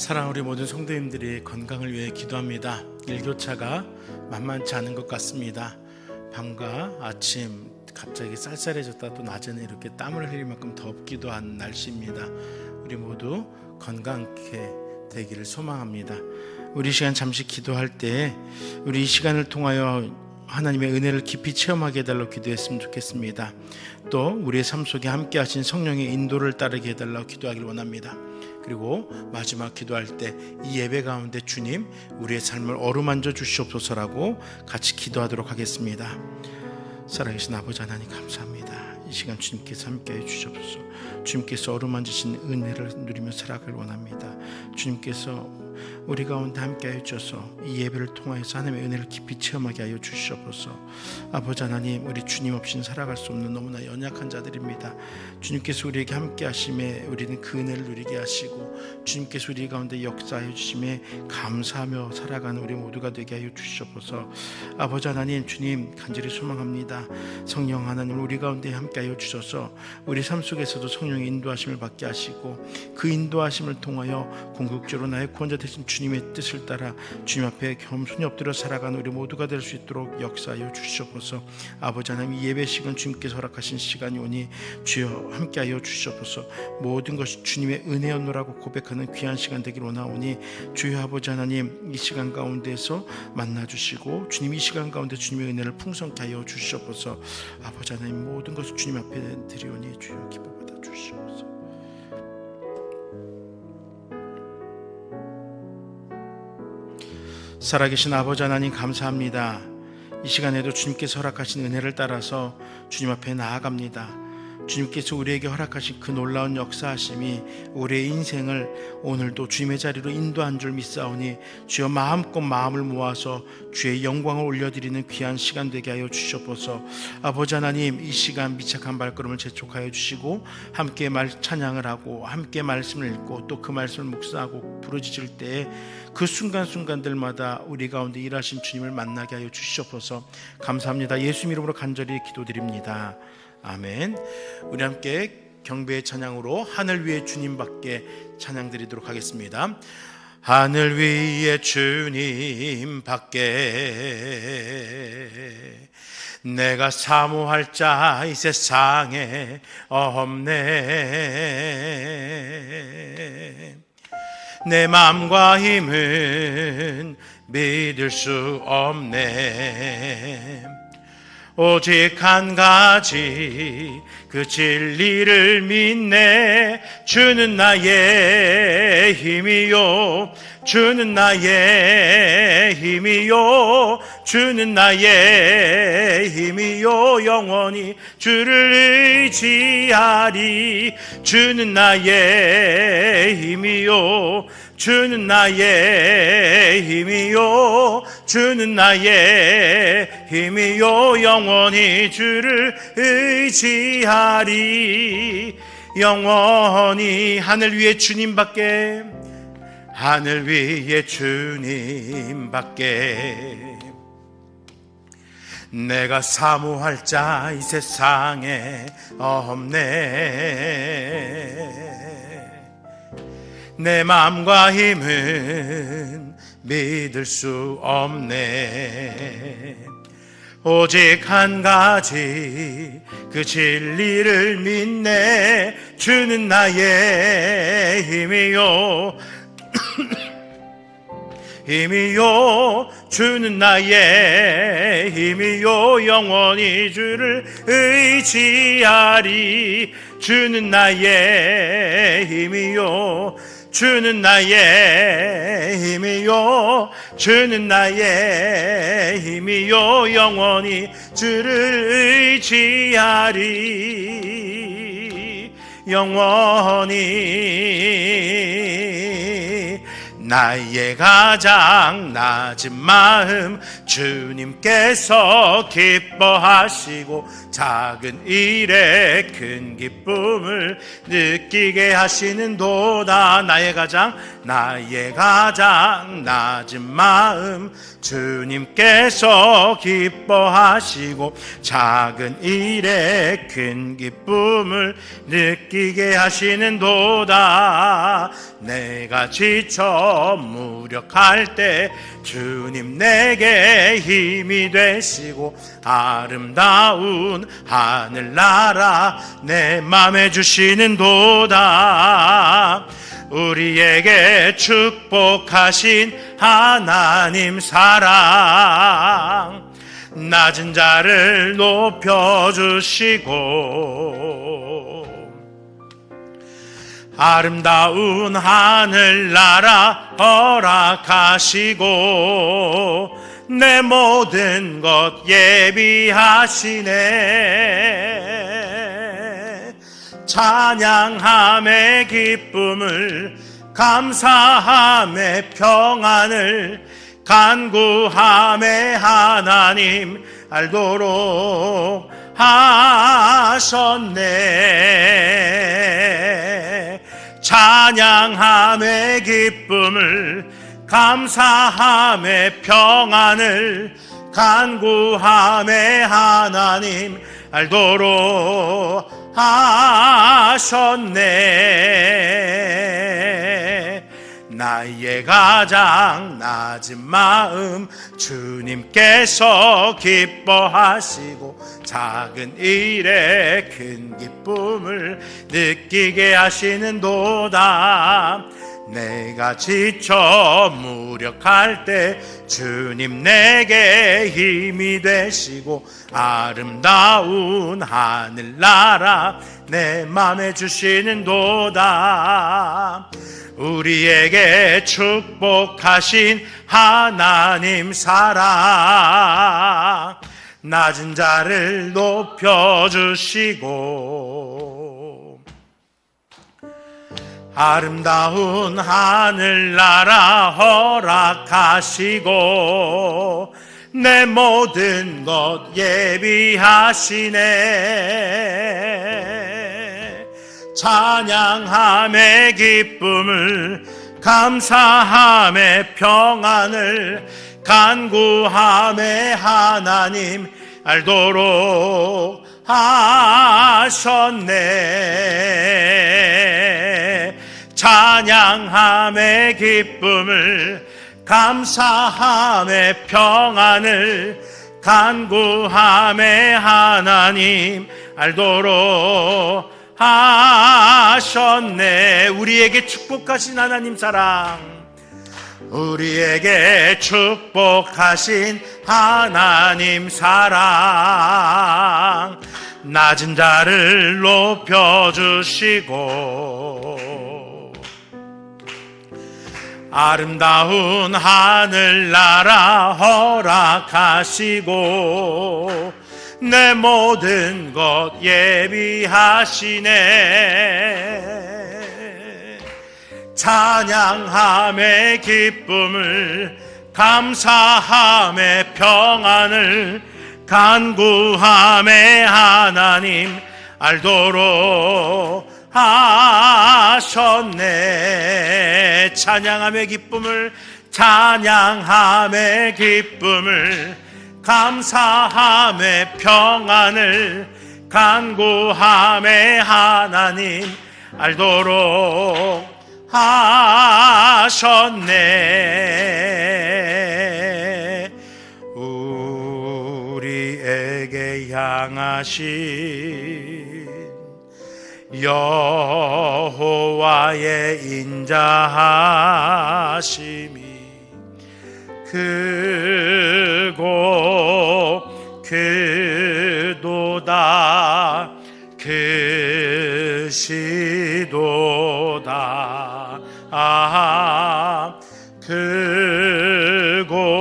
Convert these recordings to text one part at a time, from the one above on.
사랑하는 우리 모든 성도님들이 건강을 위해 기도합니다. 일교차가 만만치 않은 것 같습니다. 밤과 아침 갑자기 쌀쌀해졌다 또 낮에는 이렇게 땀을 흘릴 만큼 덥기도 한 날씨입니다. 우리 모두 건강하게 되기를 소망합니다. 우리 이 시간 잠시 기도할 때 우리 이 시간을 통하여 하나님의 은혜를 깊이 체험하게 해달라고 기도했으면 좋겠습니다. 또 우리의 삶 속에 함께 하신 성령의 인도를 따르게 해달라고 기도하길 원합니다. 그리고 마지막 기도할 때 이 예배 가운데 주님 우리의 삶을 어루만져 주시옵소서라고 같이 기도하도록 하겠습니다. 살아계신 아버지 하나님 감사합니다. 이 시간 주님께서 함께해 주시옵소서. 주님께서 어루만지신 은혜를 누리며 살아가길 원합니다. 주님께서 우리 가운데 함께해 주셔서 이 예배를 통하여서 하나님의 은혜를 깊이 체험하게 하여 주시옵소서. 아버지 하나님, 우리 주님 없이는 살아갈 수 없는 너무나 연약한 자들입니다. 주님께서 우리에게 함께 하심에 우리는 그 은혜를 누리게 하시고 주님께서 우리 가운데 역사해 주심에 감사하며 살아가는 우리 모두가 되게 하여 주시옵소서. 아버지 하나님, 주님 간절히 소망합니다. 성령 하나님 우리 가운데 함께 하여 주셔서 우리 삶 속에서도 성령의 인도하심을 받게 하시고 그 인도하심을 통하여 궁극적으로 나의 구원자 되신 주님의 뜻을 따라 주님 앞에 겸손히 엎드려 살아가는 우리 모두가 될 수 있도록 역사하여 주시옵소서. 아버지 하나님, 이 예배 시간 주님께서 허락하신 시간이 오니 주여 함께하여 주시옵소서. 모든 것이 주님의 은혜였노라고 고백하는 귀한 시간 되길 원하오니 주여 아버지 하나님, 이 시간 가운데서 만나주시고 주님 이 시간 가운데 주님의 은혜를 풍성케 하여 주시옵소서. 아버지 하나님, 모든 것을 주님 앞에 드리오니 주여 기뻐 받아 주시옵소서. 살아계신 아버지 하나님 감사합니다. 이 시간에도 주님께서 허락하신 은혜를 따라서 주님 앞에 나아갑니다. 주님께서 우리에게 허락하신 그 놀라운 역사하심이 우리의 인생을 오늘도 주님의 자리로 인도한 줄 믿사오니 주여 마음껏 마음을 모아서 주의 영광을 올려드리는 귀한 시간 되게 하여 주시옵소서. 아버지 하나님, 이 시간 미착한 발걸음을 재촉하여 주시고 함께 찬양을 하고 함께 말씀을 읽고 또 그 말씀을 묵상하고 부르짖을 때에 그 순간순간들마다 우리 가운데 일하신 주님을 만나게 하여 주시옵소서. 감사합니다. 예수님 이름으로 간절히 기도드립니다. 아멘. 우리 함께 경배의 찬양으로 하늘 위에 주님밖에 찬양 드리도록 하겠습니다. 하늘 위에 주님밖에 내가 사모할 자 이 세상에 없네. 내 마음과 힘은 믿을 수 없네. 오직 한 가지 그 진리를 믿네. 주는 나의 힘이요, 주는 나의 힘이요, 주는 나의 힘이요. 영원히 주를 의지하리. 주는 나의 힘이요, 주는 나의 힘이요, 주는 나의 힘이요. 영원히 주를 의지하리. 영원히 하늘 위에 주님밖에, 하늘 위에 주님밖에 내가 사모할 자 이 세상에 없네. 내 마음과 힘은 믿을 수 없네. 오직 한 가지 그 진리를 믿네. 주는 나의 힘이요, 힘이요, 주는 나의 힘이요. 영원히 주를 의지하리. 주는 나의 힘이요, 주는 나의 힘이요, 주는 나의 힘이요. 영원히 주를 의지하리. 영원히 나의 가장 낮은 마음 주님께서 기뻐하시고 작은 일에 큰 기쁨을 느끼게 하시는 도다. 나의 가장 나의 가장 낮은 마음 주님께서 기뻐하시고 작은 일에 큰 기쁨을 느끼게 하시는도다. 내가 지쳐 무력할 때 주님 내게 힘이 되시고 아름다운 하늘나라 내 맘에 주시는도다. 우리에게 축복하신 하나님 사랑 낮은 자를 높여주시고 아름다운 하늘나라 허락하시고 내 모든 것 예비하시네. 찬양함의 기쁨을 감사함의 평안을 간구함의 하나님 알도록 하셨네. 찬양함의 기쁨을 감사함의 평안을 간구함의 하나님 알도록 하셨네. 나의 가장 낮은 마음 주님께서 기뻐하시고 작은 일에 큰 기쁨을 느끼게 하시는도다. 내가 지쳐 무력할 때 주님 내게 힘이 되시고 아름다운 하늘나라 내 맘에 주시는도다. 우리에게 축복하신 하나님 사랑 낮은 자를 높여주시고 아름다운 하늘나라 허락하시고 내 모든 것 예비하시네. 찬양함의 기쁨을 감사함의 평안을 간구함의 하나님 알도록 하셨네. 찬양함의 기쁨을 감사함의 평안을 간구함의 하나님 알도록 하셨네. 우리에게 축복하신 하나님 사랑 우리에게 축복하신 하나님 사랑 낮은 자를 높여주시고 아름다운 하늘나라 허락하시고 내 모든 것 예비하시네. 찬양함의 기쁨을 감사함의 평안을 간구함의 하나님 알도록 하셨네. 찬양함의 기쁨을 찬양함의 기쁨을 감사함의 평안을 간구함의 하나님 알도록 하셨네. 우리에게 향하신 여호와의 인자하심이 크고 크도다 크시도다 크고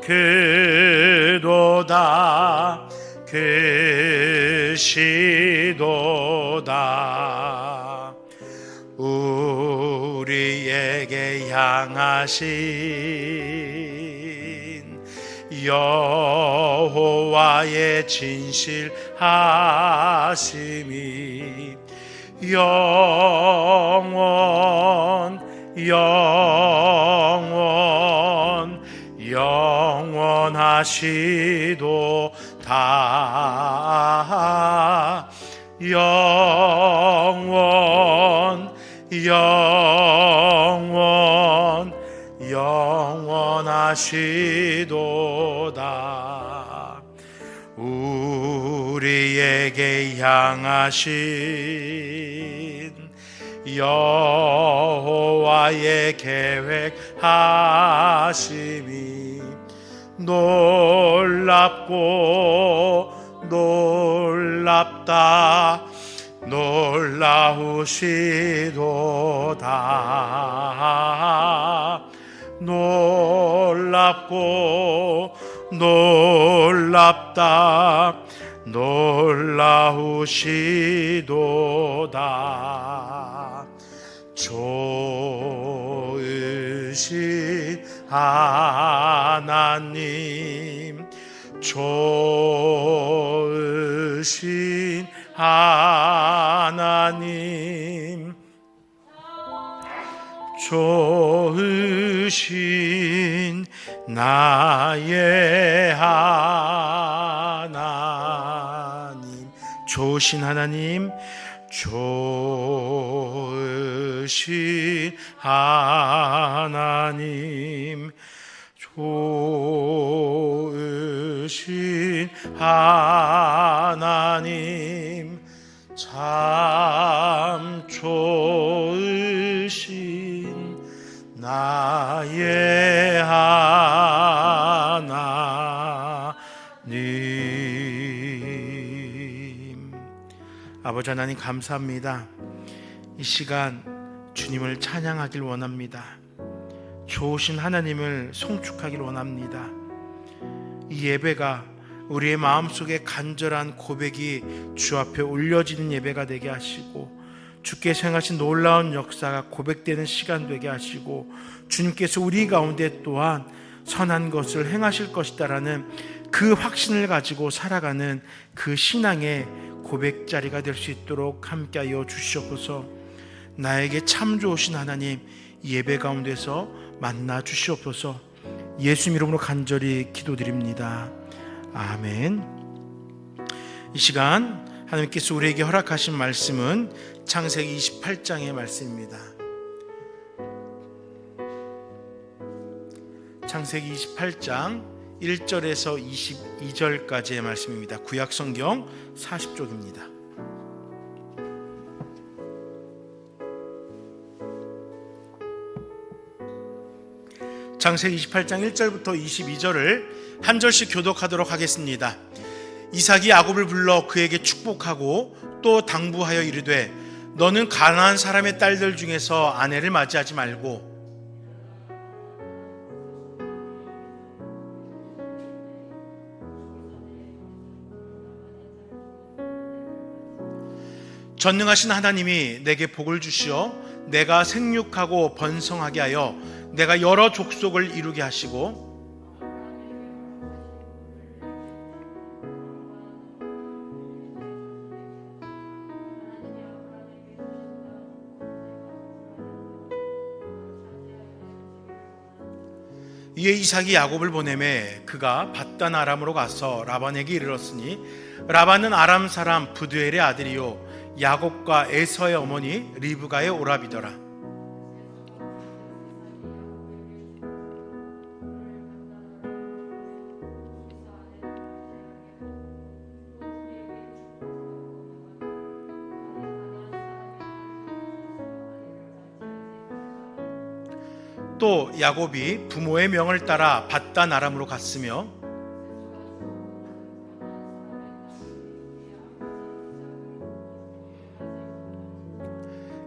크도다 크시도다. 우리에게 향하신 여호와의 진실하심이 영원 영원하시도다. 영원하시도다. 우리에게 향하신 여호와의 계획하심이 놀랍고 놀랍다. 놀라우시도다. 놀랍고 놀랍다. 놀라우시도다. 좋으신 하나님, 좋으신 하나님, 좋으신 나의 하나님, 좋으신 하나님, 좋으신 하나님, 좋으신 하나님, 참 좋으신 나의 하나님. 아버지 하나님, 감사합니다. 이 시간 주님을 찬양하길 원합니다. 좋으신 하나님을 송축하길 원합니다. 이 예배가 우리의 마음속에 간절한 고백이 주 앞에 올려지는 예배가 되게 하시고, 주께서 행하신 놀라운 역사가 고백되는 시간 되게 하시고, 주님께서 우리 가운데 또한 선한 것을 행하실 것이다라는 그 확신을 가지고 살아가는 그 신앙의 고백 자리가 될 수 있도록 함께하여 주시옵소서. 나에게 참 좋으신 하나님, 예배 가운데서 만나 주시옵소서. 예수 이름으로 간절히 기도드립니다. 아멘. 이 시간 하나님께서 우리에게 허락하신 말씀은 창세기 28장의 말씀입니다. 창세기 28장 1절에서 22절까지의 말씀입니다. 구약성경 40쪽입니다. 창세기 28장 1절부터 22절을 한 절씩 교독하도록 하겠습니다. 이삭이 야곱을 불러 그에게 축복하고 또 당부하여 이르되, 너는 가나안 사람의 딸들 중에서 아내를 맞이하지 말고 전능하신 하나님이 내게 복을 주시어 내가 생육하고 번성하게 하여 내가 여러 족속을 이루게 하시고 이에 이삭이 야곱을 보내매 그가 밧단 아람으로 가서 라반에게 이르렀으니 라반은 아람 사람 부두엘의 아들이요 야곱과 에서의 어머니 리브가의 오라비더라. 또 야곱이 부모의 명을 따라 밧단 아람으로 갔으며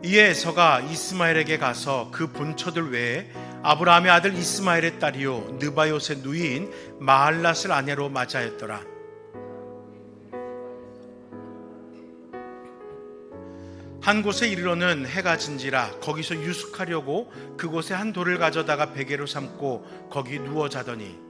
이에 에서가 이스마엘에게 가서 그 본처들 외에 아브라함의 아들 이스마엘의 딸이요 느바요의 누이인 마할랏을 아내로 맞이하였더라. 한 곳에 이르러는 해가 진지라 거기서 유숙하려고 그곳에 한 돌을 가져다가 베개로 삼고 거기 누워 자더니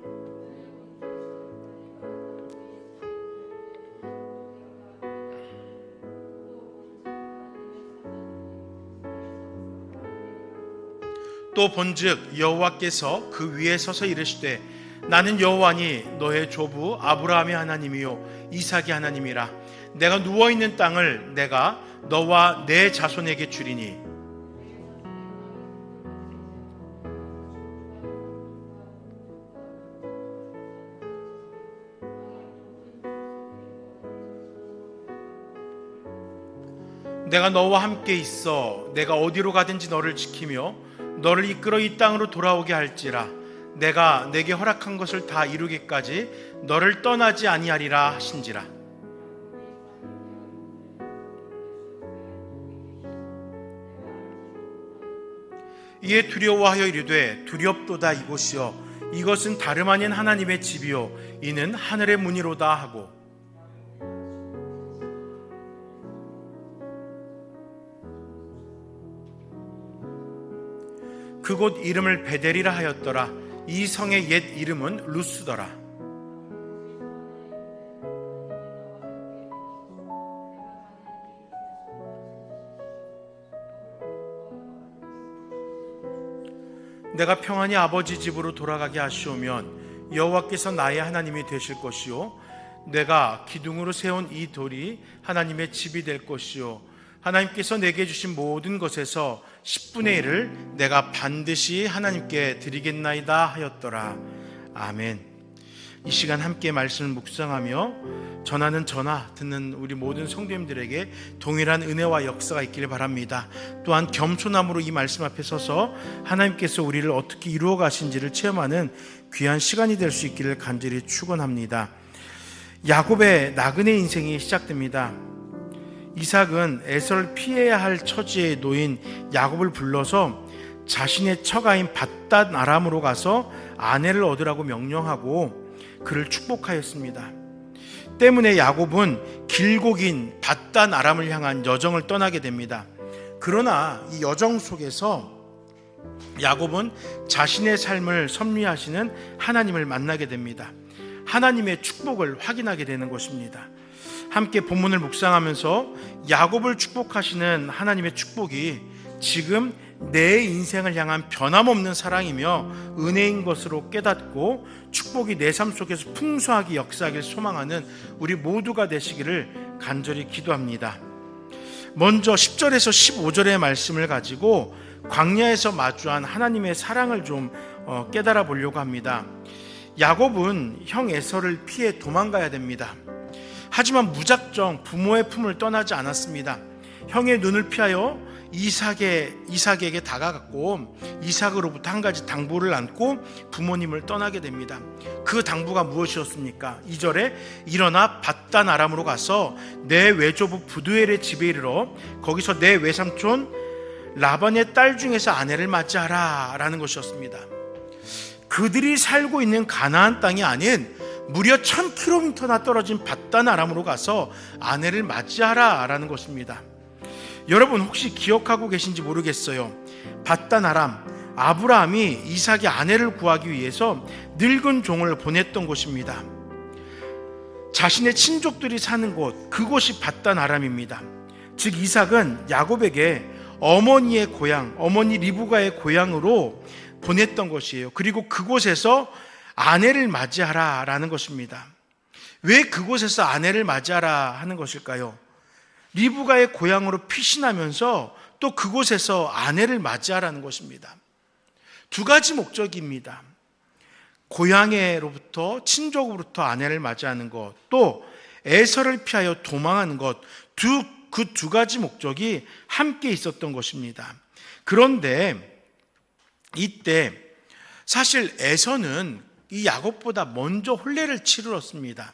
또 본즉 여호와께서 그 위에 서서 이르시되 나는 여호와니 너의 조부 아브라함의 하나님이요 이삭의 하나님이라. 내가 누워있는 땅을 내가 너와 내 자손에게 주리니 내가 너와 함께 있어 내가 어디로 가든지 너를 지키며 너를 이끌어 이 땅으로 돌아오게 할지라. 내가 내게 허락한 것을 다 이루기까지 너를 떠나지 아니하리라 하신지라. 이에 두려워하여 이르되 두렵도다 이곳이여 이것은 다름 아닌 하나님의 집이요 이는 하늘의 문이로다 하고 그곳 이름을 베델이라 하였더라. 이 성의 옛 이름은 루스더라. 내가 평안히 아버지 집으로 돌아가게 하시오면 여호와께서 나의 하나님이 되실 것이요 내가 기둥으로 세운 이 돌이 하나님의 집이 될 것이요 하나님께서 내게 주신 모든 것에서 10분의 1을 내가 반드시 하나님께 드리겠나이다 하였더라. 아멘. 이 시간 함께 말씀을 묵상하며 전하는 전하 듣는 우리 모든 성도님들에게 동일한 은혜와 역사가 있기를 바랍니다. 또한 겸손함으로 이 말씀 앞에 서서 하나님께서 우리를 어떻게 이루어 가신지를 체험하는 귀한 시간이 될 수 있기를 간절히 축원합니다. 야곱의 나그네 인생이 시작됩니다. 이삭은 에서를 피해야 할 처지에 놓인 야곱을 불러서 자신의 처가인 밧닷 아람으로 가서 아내를 얻으라고 명령하고 그를 축복하였습니다. 때문에 야곱은 길고 긴 밧닷 아람을 향한 여정을 떠나게 됩니다. 그러나 이 여정 속에서 야곱은 자신의 삶을 섭리하시는 하나님을 만나게 됩니다. 하나님의 축복을 확인하게 되는 것입니다. 함께 본문을 묵상하면서 야곱을 축복하시는 하나님의 축복이 지금 내 인생을 향한 변함없는 사랑이며 은혜인 것으로 깨닫고 축복이 내 삶 속에서 풍성하게 역사하길 소망하는 우리 모두가 되시기를 간절히 기도합니다. 먼저 10절에서 15절의 말씀을 가지고 광야에서 마주한 하나님의 사랑을 좀 깨달아 보려고 합니다. 야곱은 형 에서를 피해 도망가야 됩니다. 하지만 무작정 부모의 품을 떠나지 않았습니다. 형의 눈을 피하여 이삭에게 다가갔고 이삭으로부터 한 가지 당부를 안고 부모님을 떠나게 됩니다. 그 당부가 무엇이었습니까? 2절에 일어나 밧단 아람으로 가서 내 외조부 부두엘의 집에 이르러 거기서 내 외삼촌 라반의 딸 중에서 아내를 맞이하라 라는 것이었습니다. 그들이 살고 있는 가나안 땅이 아닌 무려 1000km나 떨어진 밧단 아람으로 가서 아내를 맞이하라 라는 것입니다. 여러분 혹시 기억하고 계신지 모르겠어요. 밧단 아람, 아브라함이 이삭의 아내를 구하기 위해서 늙은 종을 보냈던 곳입니다. 자신의 친족들이 사는 곳, 그곳이 밧단 아람입니다. 즉 이삭은 야곱에게 어머니의 고향, 어머니 리브가의 고향으로 보냈던 것이에요. 그리고 그곳에서 아내를 맞이하라 라는 것입니다. 왜 그곳에서 아내를 맞이하라 하는 것일까요? 리브가의 고향으로 피신하면서 또 그곳에서 아내를 맞이하라는 것입니다. 두 가지 목적입니다. 고향으로부터 친족으로부터 아내를 맞이하는 것, 또 에서를 피하여 도망하는 것, 그 두 가지 목적이 함께 있었던 것입니다. 그런데 이때 사실 에서는 이 야곱보다 먼저 혼례를 치르렀습니다.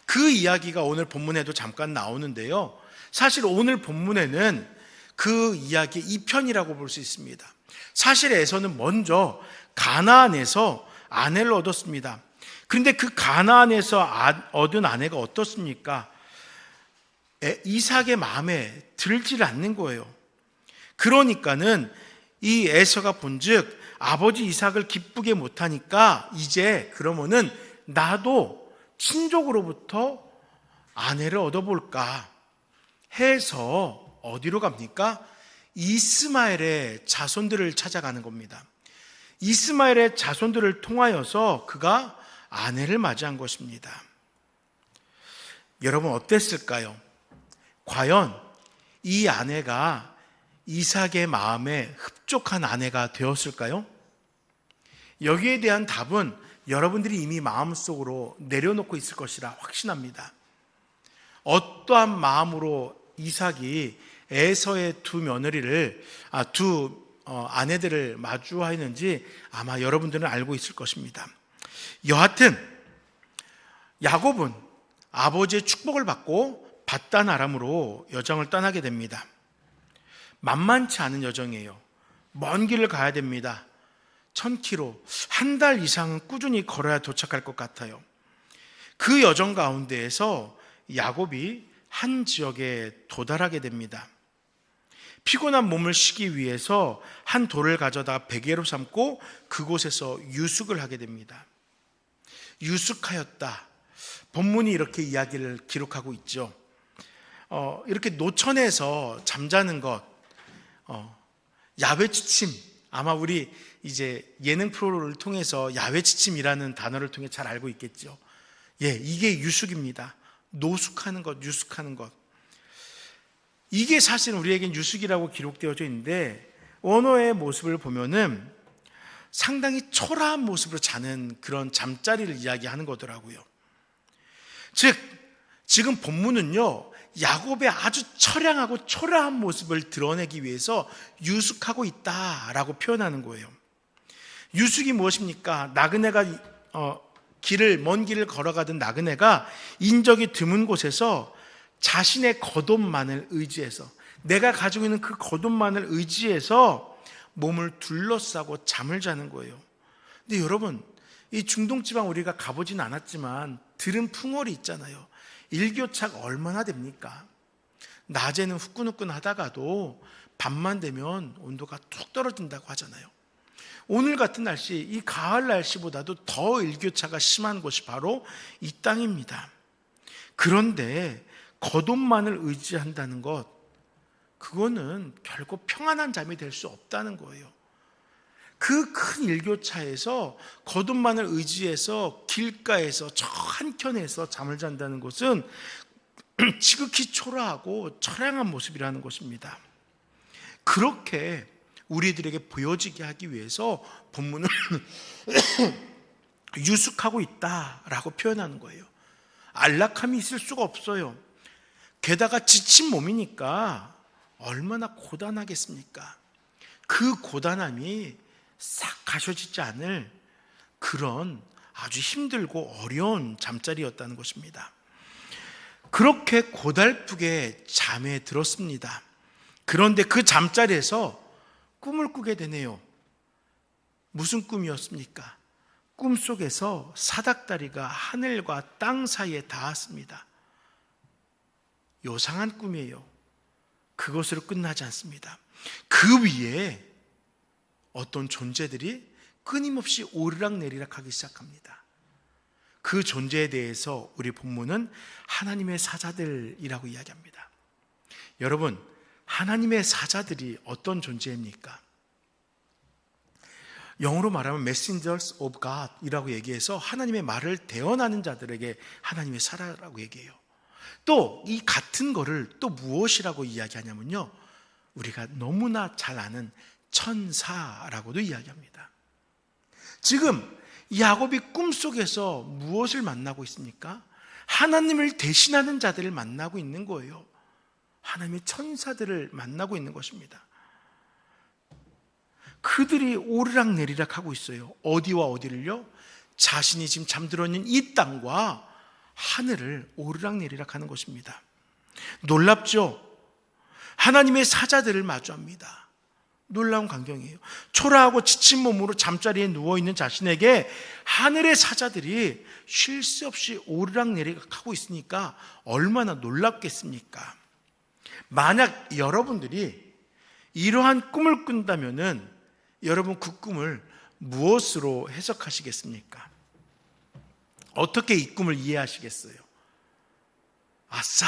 그 이야기가 오늘 본문에도 잠깐 나오는데요. 사실 오늘 본문에는 그 이야기의 2편이라고 볼 수 있습니다. 사실 에서는 먼저 가나안에서 아내를 얻었습니다. 그런데 그 가나안에서 얻은 아내가 어떻습니까? 이삭의 마음에 들질 않는 거예요. 그러니까는 이 에서가 본즉 아버지 이삭을 기쁘게 못하니까 이제 그러면은 나도 친족으로부터 아내를 얻어볼까 해서 어디로 갑니까? 이스마엘의 자손들을 찾아가는 겁니다. 이스마엘의 자손들을 통하여서 그가 아내를 맞이한 것입니다. 여러분 어땠을까요? 과연 이 아내가 이삭의 마음에 흡족한 아내가 되었을까요? 여기에 대한 답은 여러분들이 이미 마음속으로 내려놓고 있을 것이라 확신합니다. 어떠한 마음으로 이삭이 에서의 두 아내들을 마주하였는지 아마 여러분들은 알고 있을 것입니다. 여하튼 야곱은 아버지의 축복을 받고 밧단 아람으로 여정을 떠나게 됩니다. 만만치 않은 여정이에요. 먼 길을 가야 됩니다. 1000km, 한 달 이상은 꾸준히 걸어야 도착할 것 같아요. 그 여정 가운데에서 야곱이 한 지역에 도달하게 됩니다. 피곤한 몸을 쉬기 위해서 한 돌을 가져다 베개로 삼고 그곳에서 유숙을 하게 됩니다. 유숙하였다. 본문이 이렇게 이야기를 기록하고 있죠. 이렇게 노천에서 잠자는 것, 야외 취침, 아마 우리 이제 예능 프로를 통해서 야외 취침이라는 단어를 통해 잘 알고 있겠죠. 이게 유숙입니다. 노숙하는 것, 유숙하는 것. 이게 사실 우리에겐 유숙이라고 기록되어져 있는데 원어의 모습을 보면은 상당히 초라한 모습으로 자는 그런 잠자리를 이야기하는 거더라고요. 즉 지금 본문은요 야곱의 아주 처량하고 초라한 모습을 드러내기 위해서 유숙하고 있다라고 표현하는 거예요. 유숙이 무엇입니까? 나그네가 먼 길을 걸어가던 나그네가 인적이 드문 곳에서 자신의 겉옷만을 의지해서, 내가 가지고 있는 그 겉옷만을 의지해서 몸을 둘러싸고 잠을 자는 거예요. 근데 여러분, 이 중동지방 우리가 가보진 않았지만 들은 풍월이 있잖아요. 일교차가 얼마나 됩니까? 낮에는 후끈후끈 하다가도 밤만 되면 온도가 툭 떨어진다고 하잖아요. 오늘 같은 날씨, 이 가을 날씨보다도 더 일교차가 심한 곳이 바로 이 땅입니다. 그런데 겉옷만을 의지한다는 것, 그거는 결코 평안한 잠이 될 수 없다는 거예요. 그 큰 일교차에서 겉옷만을 의지해서 길가에서 저 한켠에서 잠을 잔다는 것은 지극히 초라하고 처량한 모습이라는 것입니다. 그렇게 우리들에게 보여지게 하기 위해서 본문은 유숙하고 있다라고 표현하는 거예요. 안락함이 있을 수가 없어요. 게다가 지친 몸이니까 얼마나 고단하겠습니까? 그 고단함이 싹 가셔지지 않을 그런 아주 힘들고 어려운 잠자리였다는 것입니다. 그렇게 고달프게 잠에 들었습니다. 그런데 그 잠자리에서 꿈을 꾸게 되네요. 무슨 꿈이었습니까? 꿈속에서 사닥다리가 하늘과 땅 사이에 닿았습니다. 요상한 꿈이에요. 그것으로 끝나지 않습니다. 그 위에 어떤 존재들이 끊임없이 오르락내리락 하기 시작합니다. 그 존재에 대해서 우리 본문은 하나님의 사자들이라고 이야기합니다. 여러분, 하나님의 사자들이 어떤 존재입니까? 영어로 말하면 messengers of God 이라고 얘기해서 하나님의 말을 대언하는 자들에게 하나님의 사자라고 얘기해요. 또 이 같은 거를 또 무엇이라고 이야기하냐면요, 우리가 너무나 잘 아는 천사라고도 이야기합니다. 지금 야곱이 꿈속에서 무엇을 만나고 있습니까? 하나님을 대신하는 자들을 만나고 있는 거예요. 하나님의 천사들을 만나고 있는 것입니다. 그들이 오르락내리락 하고 있어요. 어디와 어디를요? 자신이 지금 잠들어 있는 이 땅과 하늘을 오르락내리락 하는 것입니다. 놀랍죠? 하나님의 사자들을 마주합니다. 놀라운 광경이에요. 초라하고 지친 몸으로 잠자리에 누워있는 자신에게 하늘의 사자들이 쉴 새 없이 오르락내리락 하고 있으니까 얼마나 놀랍겠습니까? 만약 여러분들이 이러한 꿈을 꾼다면은 여러분 그 꿈을 무엇으로 해석하시겠습니까? 어떻게 이 꿈을 이해하시겠어요? 아싸!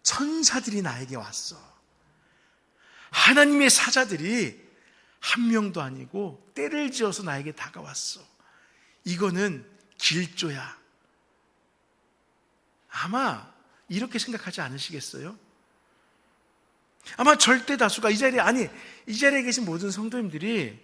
천사들이 나에게 왔어. 하나님의 사자들이 한 명도 아니고 때를 지어서 나에게 다가왔어. 이거는 길조야. 아마 이렇게 생각하지 않으시겠어요? 아마 절대 다수가 이 자리에 계신 모든 성도님들이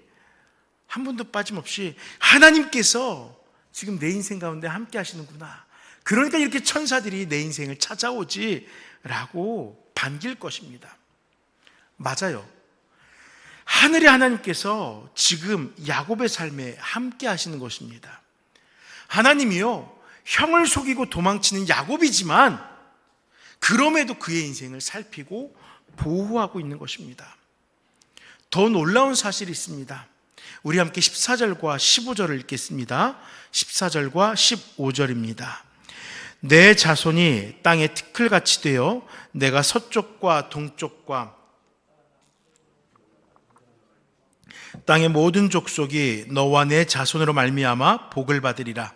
한 분도 빠짐없이 하나님께서 지금 내 인생 가운데 함께 하시는구나, 그러니까 이렇게 천사들이 내 인생을 찾아오지 라고 반길 것입니다. 맞아요. 하늘의 하나님께서 지금 야곱의 삶에 함께 하시는 것입니다. 하나님이요, 형을 속이고 도망치는 야곱이지만 그럼에도 그의 인생을 살피고 보호하고 있는 것입니다. 더 놀라운 사실이 있습니다. 우리 함께 14절과 15절을 읽겠습니다. 14절과 15절입니다. 내 자손이 땅에 티끌같이 되어 내가 서쪽과 동쪽과 땅의 모든 족속이 너와 내 자손으로 말미암아 복을 받으리라.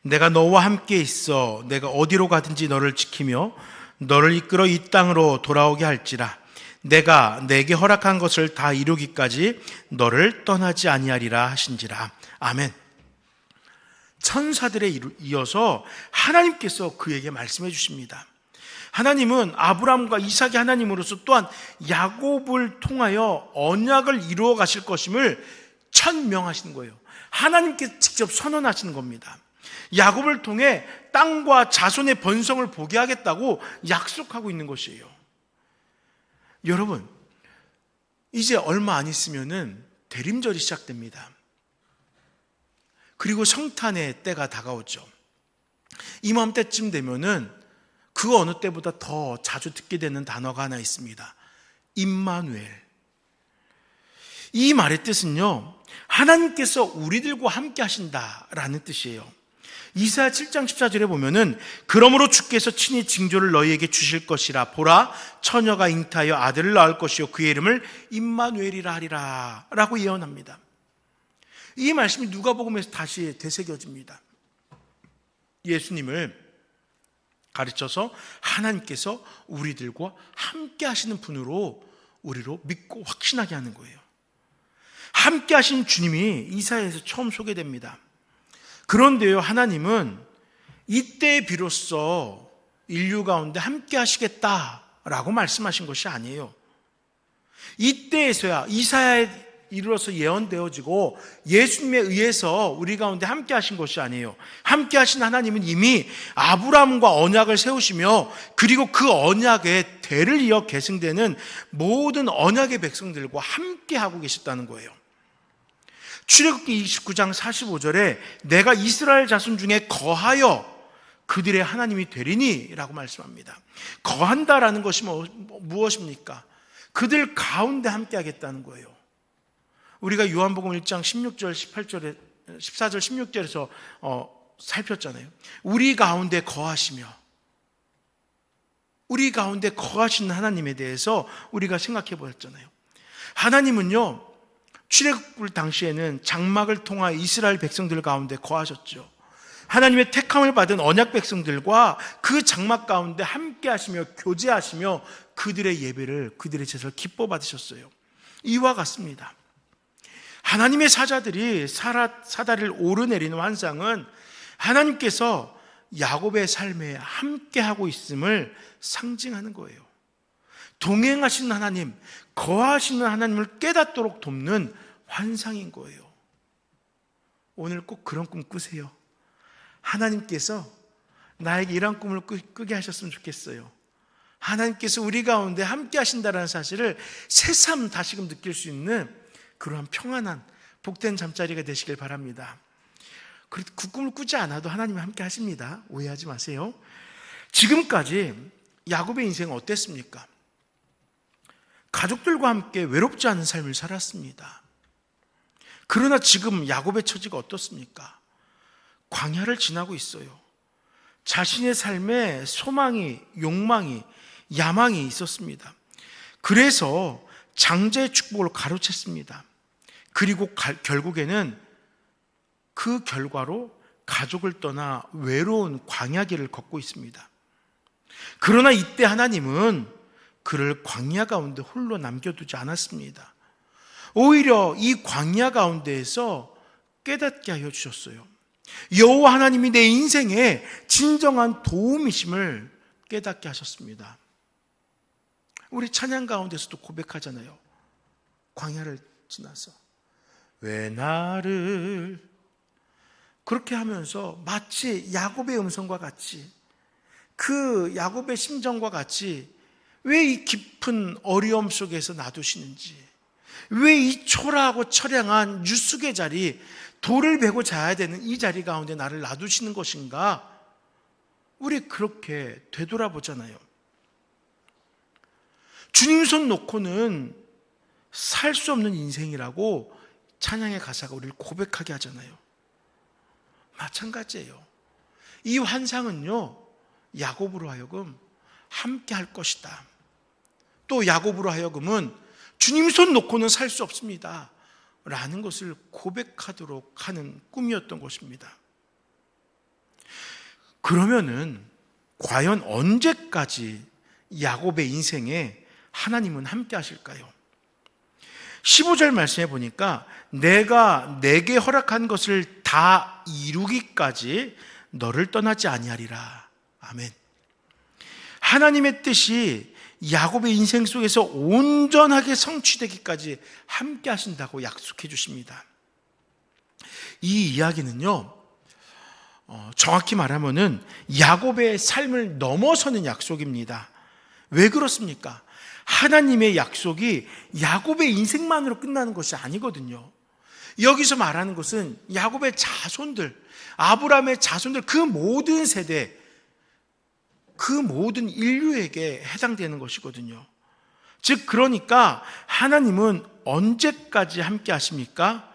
내가 너와 함께 있어 내가 어디로 가든지 너를 지키며 너를 이끌어 이 땅으로 돌아오게 할지라. 내가 내게 허락한 것을 다 이루기까지 너를 떠나지 아니하리라 하신지라. 아멘. 천사들에 이어서 하나님께서 그에게 말씀해 주십니다. 하나님은 아브라함과 이삭의 하나님으로서 또한 야곱을 통하여 언약을 이루어 가실 것임을 천명하시는 거예요. 하나님께서 직접 선언하시는 겁니다. 야곱을 통해 땅과 자손의 번성을 보게 하겠다고 약속하고 있는 것이에요. 여러분, 이제 얼마 안 있으면은 대림절이 시작됩니다. 그리고 성탄의 때가 다가오죠. 이맘때쯤 되면은 그 어느 때보다 더 자주 듣게 되는 단어가 하나 있습니다. 임마누엘. 이 말의 뜻은요, 하나님께서 우리들과 함께 하신다라는 뜻이에요. 이사야 7장 14절에 보면은 그러므로 주께서 친히 징조를 너희에게 주실 것이라. 보라, 처녀가 잉타하여 아들을 낳을 것이요 그의 이름을 임마누엘이라 하리라 라고 예언합니다. 이 말씀이 누가복음에서 다시 되새겨집니다. 예수님을 가르쳐서 하나님께서 우리들과 함께 하시는 분으로 우리로 믿고 확신하게 하는 거예요. 함께 하신 주님이 이사야에서 처음 소개됩니다. 그런데요, 하나님은 이때 비로소 인류 가운데 함께 하시겠다라고 말씀하신 것이 아니에요. 이때에서야 이사야에 이르러서 예언되어지고 예수님에 의해서 우리 가운데 함께 하신 것이 아니에요. 함께 하신 하나님은 이미 아브라함과 언약을 세우시며 그리고 그 언약의 대를 이어 계승되는 모든 언약의 백성들과 함께 하고 계셨다는 거예요. 출애굽기 29장 45절에 내가 이스라엘 자손 중에 거하여 그들의 하나님이 되리니 라고 말씀합니다. 거한다라는 것이 무엇입니까? 그들 가운데 함께 하겠다는 거예요. 우리가 요한복음 1장 16절 18절에 14절 16절에서 살폈잖아요. 우리 가운데 거하시며, 우리 가운데 거하시는 하나님에 대해서 우리가 생각해 보았잖아요. 하나님은요, 출애굽 당시에는 장막을 통하여 이스라엘 백성들 가운데 거하셨죠. 하나님의 택함을 받은 언약 백성들과 그 장막 가운데 함께 하시며 교제하시며 그들의 예배를, 그들의 제사를 기뻐 받으셨어요. 이와 같습니다. 하나님의 사자들이 사다리를 오르내리는 환상은 하나님께서 야곱의 삶에 함께하고 있음을 상징하는 거예요. 동행하시는 하나님, 거하시는 하나님을 깨닫도록 돕는 환상인 거예요. 오늘 꼭 그런 꿈 꾸세요. 하나님께서 나에게 이런 꿈을 꾸게 하셨으면 좋겠어요. 하나님께서 우리 가운데 함께 하신다는 사실을 새삼 다시금 느낄 수 있는 그러한 평안한 복된 잠자리가 되시길 바랍니다. 그 꿈을 꾸지 않아도 하나님이 함께 하십니다. 오해하지 마세요. 지금까지 야곱의 인생은 어땠습니까? 가족들과 함께 외롭지 않은 삶을 살았습니다. 그러나 지금 야곱의 처지가 어떻습니까? 광야를 지나고 있어요. 자신의 삶에 소망이, 욕망이, 야망이 있었습니다. 그래서 장자의 축복을 가로챘습니다. 그리고 결국에는 그 결과로 가족을 떠나 외로운 광야길을 걷고 있습니다. 그러나 이때 하나님은 그를 광야 가운데 홀로 남겨두지 않았습니다. 오히려 이 광야 가운데에서 깨닫게 하여 주셨어요. 여호와 하나님이 내 인생의 진정한 도움이심을 깨닫게 하셨습니다. 우리 찬양 가운데서도 고백하잖아요. 광야를 지나서 왜 나를, 그렇게 하면서 마치 야곱의 음성과 같이, 그 야곱의 심정과 같이 왜 이 깊은 어려움 속에서 놔두시는지, 왜 이 초라하고 처량한 유숙의 자리, 돌을 베고 자야 되는 이 자리 가운데 나를 놔두시는 것인가? 우리 그렇게 되돌아보잖아요. 주님 손 놓고는 살 수 없는 인생이라고 찬양의 가사가 우리를 고백하게 하잖아요. 마찬가지예요. 이 환상은요, 야곱으로 하여금 함께 할 것이다. 또 야곱으로 하여금은 주님 손 놓고는 살 수 없습니다 라는 것을 고백하도록 하는 꿈이었던 것입니다. 그러면은 과연 언제까지 야곱의 인생에 하나님은 함께 하실까요? 15절 말씀해 보니까 내가 내게 허락한 것을 다 이루기까지 너를 떠나지 아니하리라. 아멘. 하나님의 뜻이 야곱의 인생 속에서 온전하게 성취되기까지 함께 하신다고 약속해 주십니다. 이 이야기는요, 정확히 말하면은 야곱의 삶을 넘어서는 약속입니다. 왜 그렇습니까? 하나님의 약속이 야곱의 인생만으로 끝나는 것이 아니거든요. 여기서 말하는 것은 야곱의 자손들, 아브라함의 자손들, 그 모든 세대, 그 모든 인류에게 해당되는 것이거든요. 즉 그러니까 하나님은 언제까지 함께 하십니까?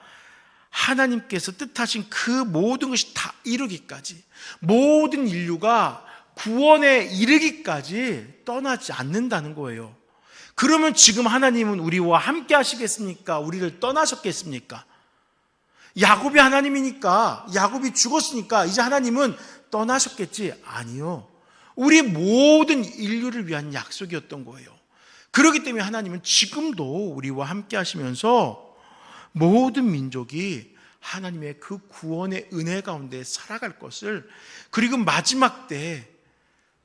하나님께서 뜻하신 그 모든 것이 다 이루기까지, 모든 인류가 구원에 이르기까지 떠나지 않는다는 거예요. 그러면 지금 하나님은 우리와 함께 하시겠습니까? 우리를 떠나셨겠습니까? 야곱이 하나님이니까, 야곱이 죽었으니까 이제 하나님은 떠나셨겠지? 아니요. 우리 모든 인류를 위한 약속이었던 거예요. 그렇기 때문에 하나님은 지금도 우리와 함께 하시면서 모든 민족이 하나님의 그 구원의 은혜 가운데 살아갈 것을, 그리고 마지막 때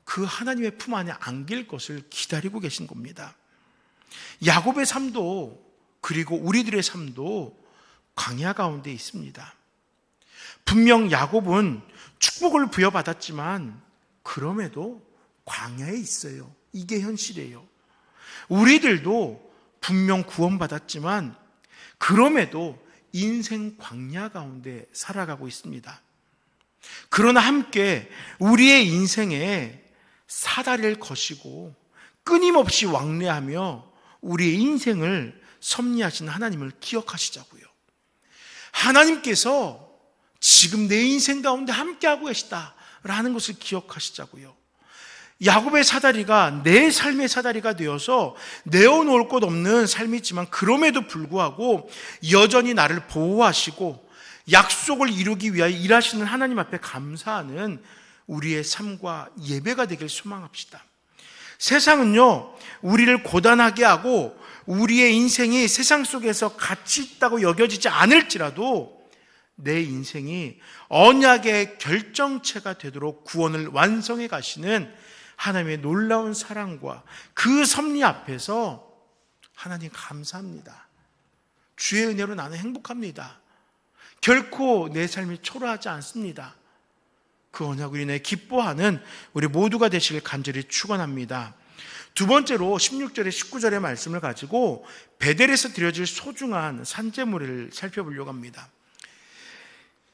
그 하나님의 품 안에 안길 것을 기다리고 계신 겁니다. 야곱의 삶도, 그리고 우리들의 삶도 광야 가운데 있습니다. 분명 야곱은 축복을 부여받았지만 그럼에도 광야에 있어요. 이게 현실이에요. 우리들도 분명 구원받았지만 그럼에도 인생 광야 가운데 살아가고 있습니다. 그러나 함께 우리의 인생에 사다리를 거시고 끊임없이 왕래하며 우리의 인생을 섭리하신 하나님을 기억하시자고요. 하나님께서 지금 내 인생 가운데 함께하고 계시다라는 것을 기억하시자고요. 야곱의 사다리가 내 삶의 사다리가 되어서 내어놓을 곳 없는 삶이지만 그럼에도 불구하고 여전히 나를 보호하시고 약속을 이루기 위하여 일하시는 하나님 앞에 감사하는 우리의 삶과 예배가 되길 소망합시다. 세상은요, 우리를 고단하게 하고 우리의 인생이 세상 속에서 가치 있다고 여겨지지 않을지라도 내 인생이 언약의 결정체가 되도록 구원을 완성해 가시는 하나님의 놀라운 사랑과 그 섭리 앞에서 하나님 감사합니다. 주의 은혜로 나는 행복합니다. 결코 내 삶이 초라하지 않습니다. 그 언약으로 인해 기뻐하는 우리 모두가 되시길 간절히 축원합니다. 두 번째로 16절에 19절의 말씀을 가지고 베델에서 드려질 소중한 산제물을 살펴보려고 합니다.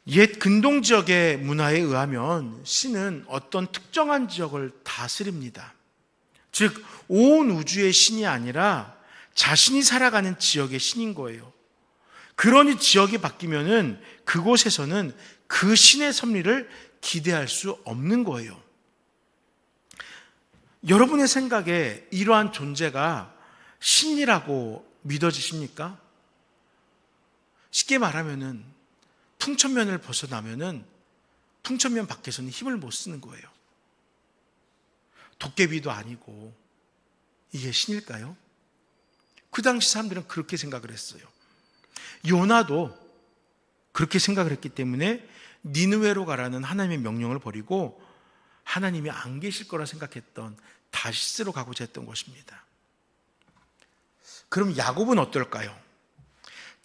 옛 근동 지역의 문화에 의하면 신은 어떤 특정한 지역을 다스립니다. 즉 온 우주의 신이 아니라 자신이 살아가는 지역의 신인 거예요. 그러니 지역이 바뀌면은 그곳에서는 그 신의 섭리를 기대할 수 없는 거예요. 여러분의 생각에 이러한 존재가 신이라고 믿어지십니까? 쉽게 말하면은 풍천면을 벗어나면은 풍천면 밖에서는 힘을 못 쓰는 거예요. 도깨비도 아니고 이게 신일까요? 그 당시 사람들은 그렇게 생각을 했어요. 요나도 그렇게 생각을 했기 때문에 니느웨로 가라는 하나님의 명령을 버리고 하나님이 안 계실 거라 생각했던 다시스로 가고자 했던 것입니다. 그럼 야곱은 어떨까요?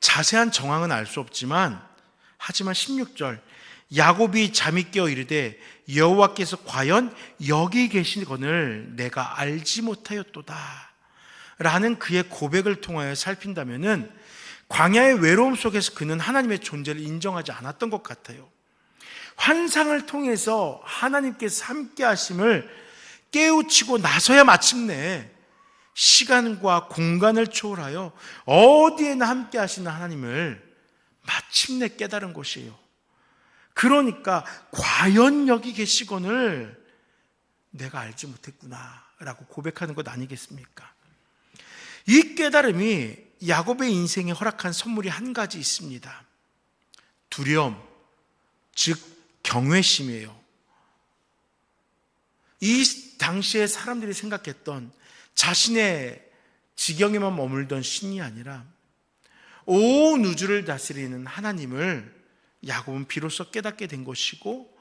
자세한 정황은 알 수 없지만 하지만 16절 야곱이 잠이 깨어 이르되 여호와께서 과연 여기 계시거늘 내가 알지 못하였도다 라는 그의 고백을 통하여 살핀다면은 광야의 외로움 속에서 그는 하나님의 존재를 인정하지 않았던 것 같아요. 환상을 통해서 하나님께서 함께 하심을 깨우치고 나서야 마침내 시간과 공간을 초월하여 어디에나 함께 하시는 하나님을 마침내 깨달은 것이에요. 그러니까 과연 여기 계시거늘 내가 알지 못했구나 라고 고백하는 것 아니겠습니까? 이 깨달음이 야곱의 인생에 허락한 선물이 한 가지 있습니다. 두려움, 즉 경외심이에요. 이 당시에 사람들이 생각했던 자신의 지경에만 머물던 신이 아니라 온 우주를 다스리는 하나님을 야곱은 비로소 깨닫게 된 것이고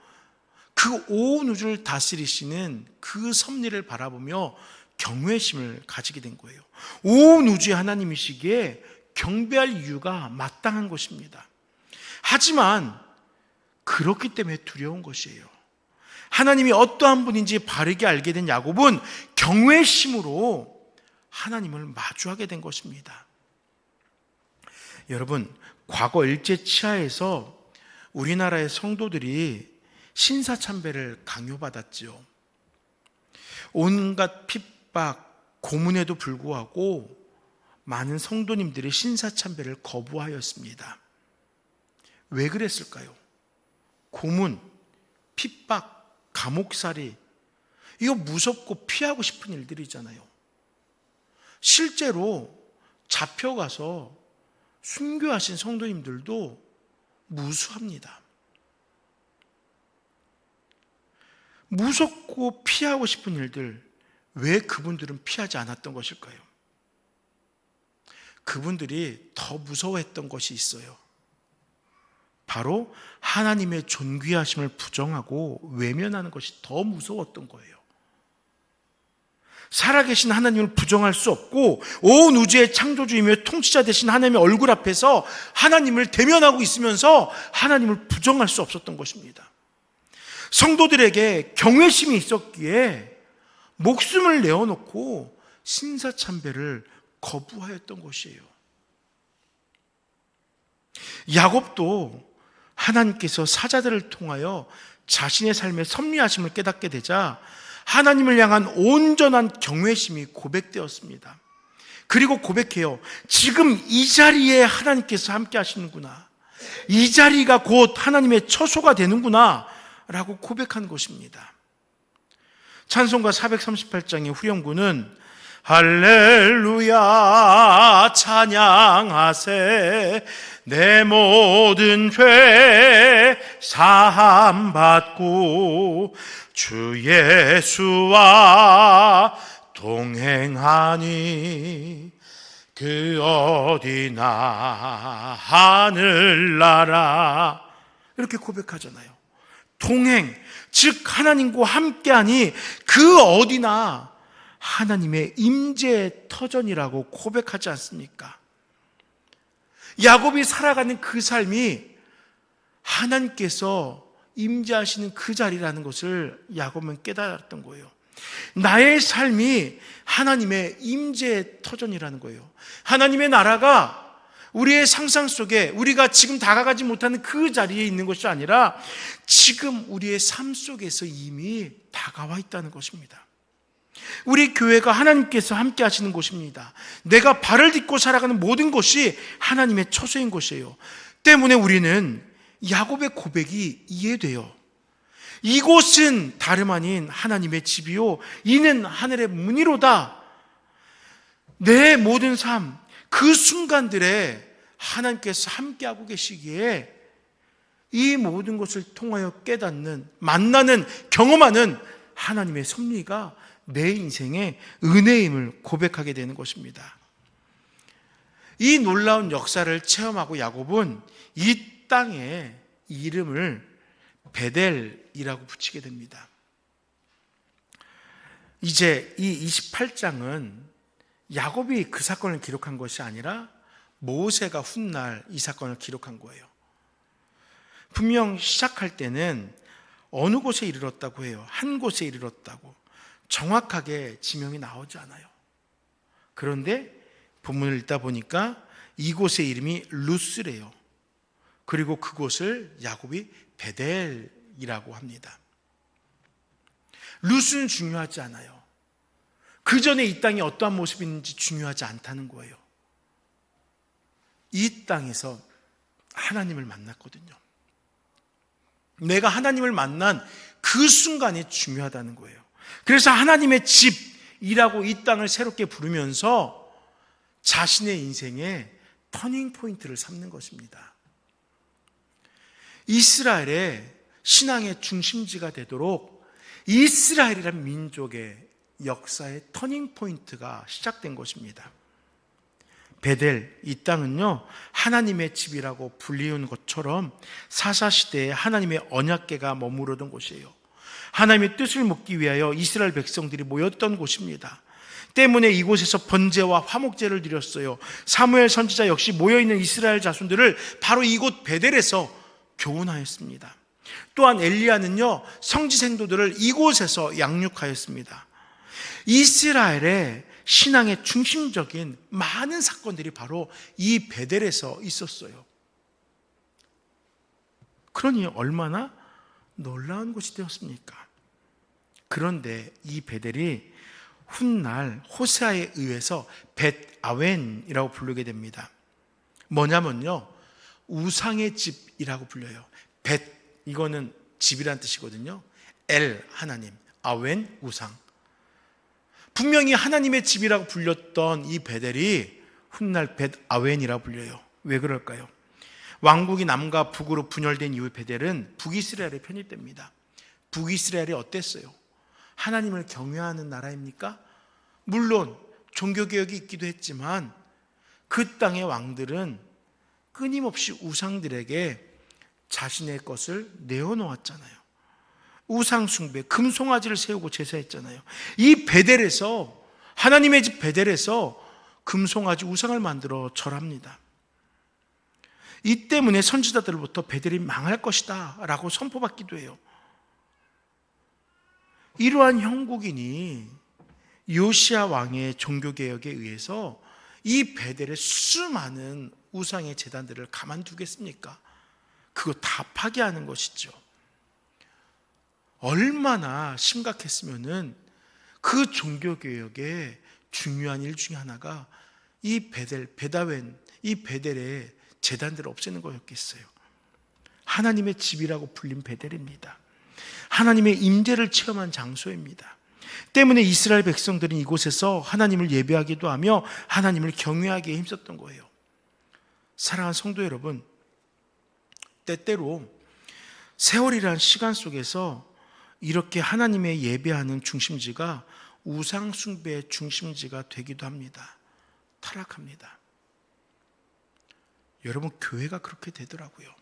그 온 우주를 다스리시는 그 섭리를 바라보며 경외심을 가지게 된 거예요. 온 우주의 하나님이시기에 경배할 이유가 마땅한 것입니다. 하지만 그렇기 때문에 두려운 것이에요. 하나님이 어떠한 분인지 바르게 알게 된 야곱은 경외심으로 하나님을 마주하게 된 것입니다. 여러분, 과거 일제 치하에서 우리나라의 성도들이 신사참배를 강요받았지요. 온갖 핍박, 고문에도 불구하고 많은 성도님들이 신사참배를 거부하였습니다. 왜 그랬을까요? 고문, 핍박, 감옥살이, 이거 무섭고 피하고 싶은 일들이잖아요. 실제로 잡혀가서 순교하신 성도님들도 무수합니다. 무섭고 피하고 싶은 일들, 왜 그분들은 피하지 않았던 것일까요? 그분들이 더 무서워했던 것이 있어요. 바로 하나님의 존귀하심을 부정하고 외면하는 것이 더 무서웠던 거예요. 살아계신 하나님을 부정할 수 없고 온 우주의 창조주이며 통치자 되신 하나님의 얼굴 앞에서 하나님을 대면하고 있으면서 하나님을 부정할 수 없었던 것입니다. 성도들에게 경외심이 있었기에 목숨을 내어놓고 신사참배를 거부하였던 것이에요. 야곱도 하나님께서 사자들을 통하여 자신의 삶의 섭리하심을 깨닫게 되자 하나님을 향한 온전한 경외심이 고백되었습니다. 그리고 고백해요. 지금 이 자리에 하나님께서 함께 하시는구나. 이 자리가 곧 하나님의 처소가 되는구나 라고 고백한 것입니다. 찬송가 438장의 후렴구는 할렐루야 찬양하세 내 모든 죄 사함 받고 주 예수와 동행하니 그 어디나 하늘나라 이렇게 고백하잖아요. 동행, 즉 하나님과 함께하니 그 어디나 하나님의 임재의 터전이라고 고백하지 않습니까? 야곱이 살아가는 그 삶이 하나님께서 임재하시는 그 자리라는 것을 야곱은 깨달았던 거예요. 나의 삶이 하나님의 임재의 터전이라는 거예요. 하나님의 나라가 우리의 상상 속에 우리가 지금 다가가지 못하는 그 자리에 있는 것이 아니라 지금 우리의 삶 속에서 이미 다가와 있다는 것입니다. 우리 교회가 하나님께서 함께 하시는 곳입니다. 내가 발을 딛고 살아가는 모든 것이 하나님의 처소인 것이에요. 때문에 우리는 야곱의 고백이 이해돼요. 이곳은 다름 아닌 하나님의 집이요 이는 하늘의 문이로다. 내 모든 삶, 그 순간들에 하나님께서 함께하고 계시기에 이 모든 것을 통하여 깨닫는, 만나는, 경험하는 하나님의 섭리가 내 인생의 은혜임을 고백하게 되는 것입니다. 이 놀라운 역사를 체험하고 야곱은 이 땅에 이름을 베델이라고 붙이게 됩니다. 이제 이 28장은 야곱이 그 사건을 기록한 것이 아니라 모세가 훗날 이 사건을 기록한 거예요. 분명 시작할 때는 어느 곳에 이르렀다고 해요. 한 곳에 이르렀다고. 정확하게 지명이 나오지 않아요. 그런데 본문을 읽다 보니까 이곳의 이름이 루스래요. 그리고 그곳을 야곱이 베델이라고 합니다. 루스는 중요하지 않아요. 그 전에 이 땅이 어떠한 모습인지 중요하지 않다는 거예요. 이 땅에서 하나님을 만났거든요. 내가 하나님을 만난 그 순간이 중요하다는 거예요. 그래서 하나님의 집이라고 이 땅을 새롭게 부르면서 자신의 인생에 터닝 포인트를 삼는 것입니다. 이스라엘의 신앙의 중심지가 되도록 이스라엘이란 민족의 역사의 터닝 포인트가 시작된 것입니다. 베델, 이 땅은요, 하나님의 집이라고 불리운 것처럼 사사시대에 하나님의 언약궤가 머무르던 곳이에요. 하나님의 뜻을 묻기 위하여 이스라엘 백성들이 모였던 곳입니다. 때문에 이곳에서 번제와 화목제를 드렸어요. 사무엘 선지자 역시 모여있는 이스라엘 자손들을 바로 이곳 베델에서 교훈하였습니다. 또한 엘리야는요, 성지 생도들을 이곳에서 양육하였습니다. 이스라엘의 신앙의 중심적인 많은 사건들이 바로 이 베델에서 있었어요. 그러니 얼마나 놀라운 곳이 되었습니까? 그런데 이 베델이 훗날 호세아에 의해서 벳아웬이라고 부르게 됩니다. 뭐냐면요, 우상의 집이라고 불려요. 벳, 이거는 집이란 뜻이거든요. 엘, 하나님, 아웬, 우상. 분명히 하나님의 집이라고 불렸던 이 베델이 훗날 벳아웬이라고 불려요. 왜 그럴까요? 왕국이 남과 북으로 분열된 이후 베델은 북이스라엘에 편입됩니다. 북이스라엘이 어땠어요? 하나님을 경외하는 나라입니까? 물론 종교개혁이 있기도 했지만 그 땅의 왕들은 끊임없이 우상들에게 자신의 것을 내어놓았잖아요. 우상숭배, 금송아지를 세우고 제사했잖아요. 이 베델에서, 하나님의 집 베델에서 금송아지 우상을 만들어 절합니다. 이 때문에 선지자들로부터 베델이 망할 것이다 라고 선포받기도 해요. 이러한 형국인이 요시야 왕의 종교개혁에 의해서 이 베델의 수많은 우상의 제단들을 가만두겠습니까? 그거 다 파괴하는 것이죠. 얼마나 심각했으면은 그 종교개혁의 중요한 일 중에 하나가 이 베델, 벳아웬, 이 베델의 제단들을 없애는 거였겠어요. 하나님의 집이라고 불린 베델입니다. 하나님의 임재를 체험한 장소입니다. 때문에 이스라엘 백성들은 이곳에서 하나님을 예배하기도 하며 하나님을 경외하기에 힘썼던 거예요. 사랑하는 성도 여러분, 때때로 세월이라는 시간 속에서 이렇게 하나님의 예배하는 중심지가 우상 숭배의 중심지가 되기도 합니다. 타락합니다. 여러분, 교회가 그렇게 되더라고요.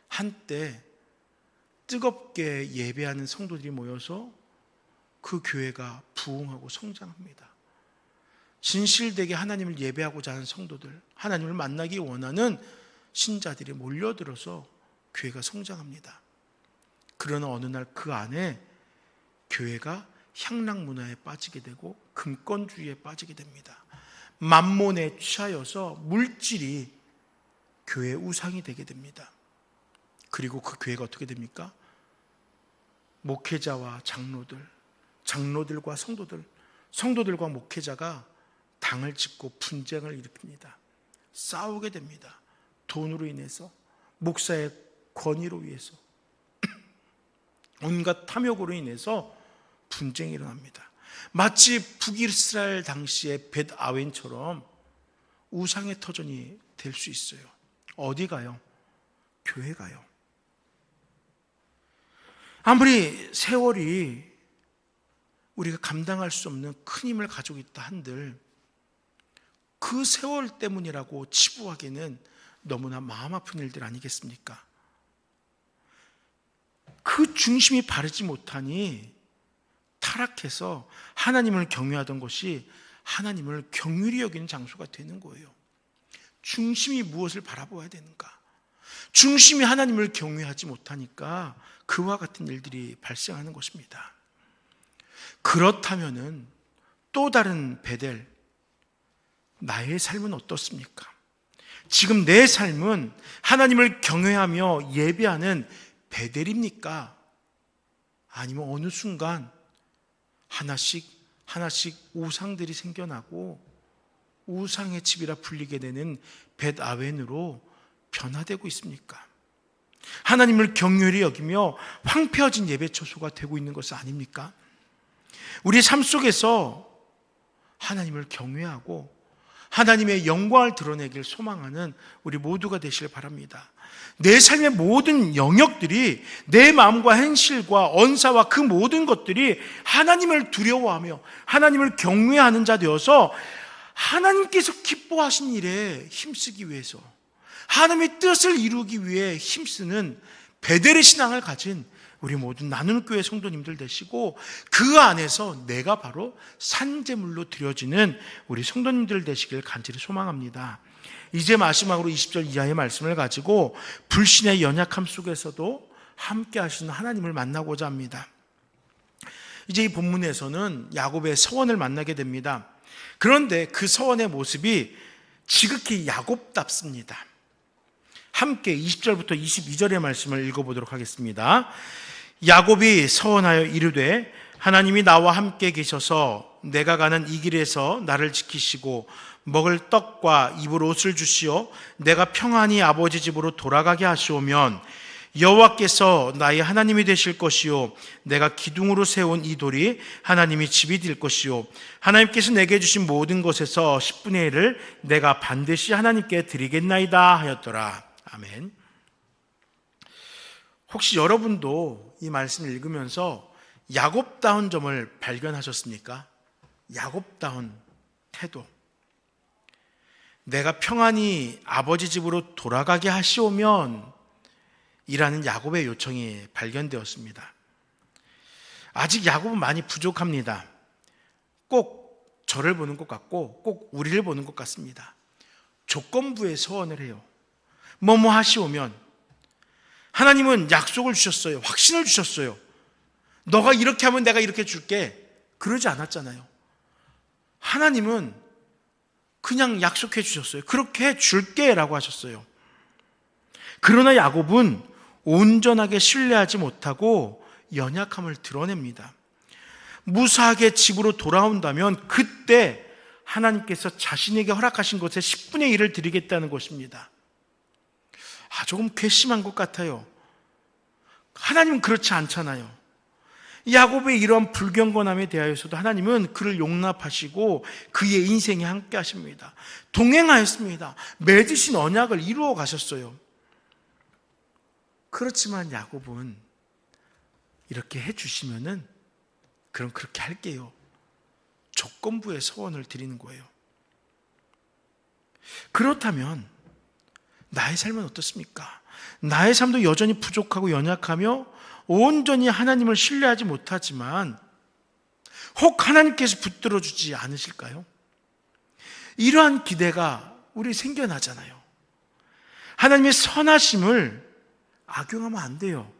한때 뜨겁게 예배하는 성도들이 모여서 그 교회가 부흥하고 성장합니다. 진실되게 하나님을 예배하고자 하는 성도들, 하나님을 만나기 원하는 신자들이 몰려들어서 교회가 성장합니다. 그러나 어느 날 그 안에 교회가 향락 문화에 빠지게 되고 금권주의에 빠지게 됩니다. 만몬에 취하여서 물질이 교회의 우상이 되게 됩니다. 그리고 그 교회가 어떻게 됩니까? 목회자와 장로들, 장로들과 성도들, 성도들과 목회자가 당을 짓고 분쟁을 일으킵니다. 싸우게 됩니다. 돈으로 인해서, 목사의 권위로 위해서, 온갖 탐욕으로 인해서 분쟁이 일어납니다. 마치 북이스라엘 당시의 벳아웬처럼 우상의 터전이 될 수 있어요. 어디 가요? 교회 가요. 아무리 세월이 우리가 감당할 수 없는 큰 힘을 가지고 있다 한들 그 세월 때문이라고 치부하기는 너무나 마음 아픈 일들 아니겠습니까? 그 중심이 바르지 못하니 타락해서 하나님을 경외하던 것이 하나님을 경휼히 여기는 장소가 되는 거예요. 중심이 무엇을 바라보아야 되는가? 중심이 하나님을 경외하지 못하니까 그와 같은 일들이 발생하는 것입니다. 그렇다면은 또 다른 베델, 나의 삶은 어떻습니까? 지금 내 삶은 하나님을 경외하며 예배하는 베델입니까? 아니면 어느 순간 하나씩 우상들이 생겨나고 우상의 집이라 불리게 되는 벳아웬으로 변화되고 있습니까? 하나님을 경휼히 여기며 황폐해진 예배 처소가 되고 있는 것은 아닙니까? 우리의 삶 속에서 하나님을 경외하고 하나님의 영광을 드러내길 소망하는 우리 모두가 되시길 바랍니다. 내 삶의 모든 영역들이 내 마음과 행실과 언사와 그 모든 것들이 하나님을 두려워하며 하나님을 경외하는 자 되어서 하나님께서 기뻐하신 일에 힘쓰기 위해서 하나님의 뜻을 이루기 위해 힘쓰는 베델의 신앙을 가진 우리 모든 나누는 교회 성도님들 되시고 그 안에서 내가 바로 산제물로 드려지는 우리 성도님들 되시길 간절히 소망합니다. 이제 마지막으로 20절 이하의 말씀을 가지고 불신의 연약함 속에서도 함께 하시는 하나님을 만나고자 합니다. 이제 이 본문에서는 야곱의 서원을 만나게 됩니다. 그런데 그 서원의 모습이 지극히 야곱답습니다. 함께 20절부터 22절의 말씀을 읽어보도록 하겠습니다. 야곱이 서원하여 이르되 하나님이 나와 함께 계셔서 내가 가는 이 길에서 나를 지키시고 먹을 떡과 입을 옷을 주시어 내가 평안히 아버지 집으로 돌아가게 하시오면 여호와께서 나의 하나님이 되실 것이요 내가 기둥으로 세운 이 돌이 하나님이 집이 될 것이요 하나님께서 내게 주신 모든 것에서 10분의 1을 내가 반드시 하나님께 드리겠나이다 하였더라. 아멘. 혹시 여러분도 이 말씀을 읽으면서 야곱다운 점을 발견하셨습니까? 야곱다운 태도. 내가 평안히 아버지 집으로 돌아가게 하시오면 이라는 야곱의 요청이 발견되었습니다. 아직 야곱은 많이 부족합니다. 꼭 저를 보는 것 같고 꼭 우리를 보는 것 같습니다. 조건부에 서원을 해요. 뭐뭐 하시오면 하나님은 약속을 주셨어요. 확신을 주셨어요. 너가 이렇게 하면 내가 이렇게 줄게. 그러지 않았잖아요. 하나님은 그냥 약속해 주셨어요. 그렇게 해줄게 라고 하셨어요. 그러나 야곱은 온전하게 신뢰하지 못하고 연약함을 드러냅니다. 무사하게 집으로 돌아온다면 그때 하나님께서 자신에게 허락하신 것의 10분의 1을 드리겠다는 것입니다. 조금 괘씸한 것 같아요. 하나님은 그렇지 않잖아요. 야곱의 이러한 불경건함에 대하여서도 하나님은 그를 용납하시고 그의 인생에 함께 하십니다. 동행하였습니다. 맺으신 언약을 이루어 가셨어요. 그렇지만 야곱은 이렇게 해주시면은 그럼 그렇게 할게요. 조건부의 서원을 드리는 거예요. 그렇다면 나의 삶은 어떻습니까? 나의 삶도 여전히 부족하고 연약하며 온전히 하나님을 신뢰하지 못하지만 혹 하나님께서 붙들어 주지 않으실까요? 이러한 기대가 우리 생겨나잖아요. 하나님의 선하심을 악용하면 안 돼요.